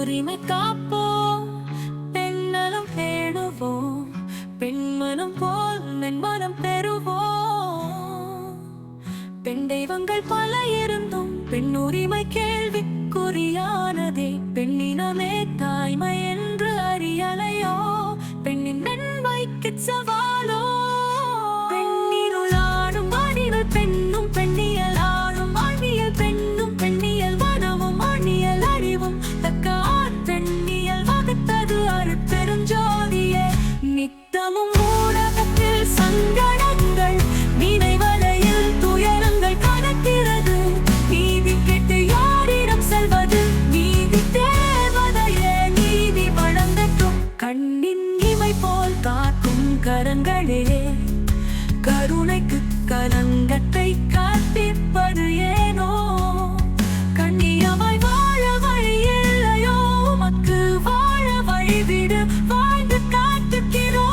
உரிமை காப்போம், பெண்ணலம் பேணுவோம், பெண்மனம் போல் மென்மனம் பெறுவோம். பெண் தெய்வங்கள் பல இருந்தும் பெண் உரிமை கேள்விக்குறியானதே. பெண்ணினமே தாய்மை என்று அறியலையோ, பெண்ணின் மென்மைக்கு சவாலோ. பெண்ணினுளாடும் அணிகள் பெண்ணும் பெண்ணியல் ஆடும் ஆண்ணியல் பெண்ணும் பெண்ணியல் வனமும் ஆண்ணியல் அறிவும் தக்க பெண்ணியல் வகுத்தது அருட்பெருஞ்சோதியே. நித்தமும் ஊடகத்தில் சங்கடங்கள் நினைவலையில் துயரங்கள் கணக்கிறது. நீதி கெட்டு யாரிடம் செல்வது? நீதி தேவதையே நீதி வழங்கட்டும். கண்ணின் இமை போல் காக்கும் கரங்களே, கருணைக்கு கலங்கத்தை காத்திப்பது ஏனோ? கண்ணியமாய் வாழ வழி இல்லையோ? மக்கு வாழ வழிவிடு வாழ்ந்து காட்டுகிறோம்.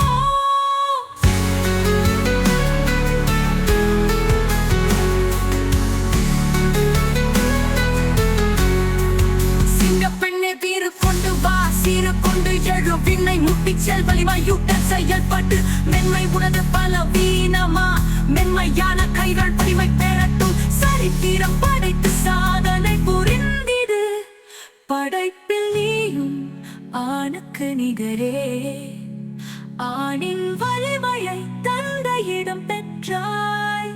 சிங்கப்பெண்ணே வீறு கொண்டு வா, சீறு கொண்டு எழு, விண்ணை முட்டி செல், வலிமையுடன் செயல்பட்டு மென்மை உனது பலவீனமா? மென்மையான கைகள் வலிமை பெறட்டும். சரித்திரம் படைத்து சாதனை புரிந்திடு. படைப்பில் நீயும் ஆணுக்கு நிகரே. ஆணின் வலிமையை தந்தையிடம் பெற்றாய்.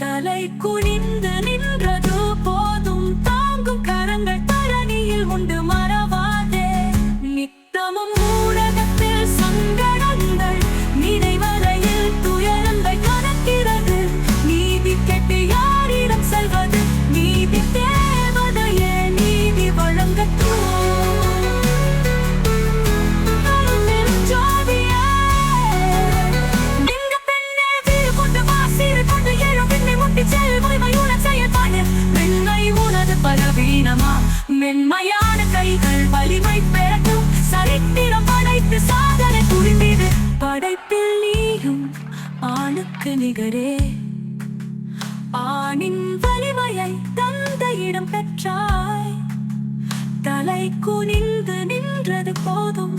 தலை குனிந்து நின்றது போதும், தாங்கும் கரங்கள் தரணியில் உண்டு மறவாதே. நித்தமும் ஊடகத்தில் சங்கடங்கள் நினைவலையில் துயரங்கள் கணக்கிறது. நீதி கெட்டு யாரிடம் செல்வது? நீதி தேவதையே நீதி வழங்கட்டும். மென்மையான கைகள் வலிமை பெறட்டும். சரித்திரம் படைத்து சாதனை புரிந்திடு. படைப்பில் நீயும் ஆணுக்கு நிகரே. ஆணின் வலிமையை தந்தையிடம் பெற்றாய். தலை குனிந்து நின்றது போதும்,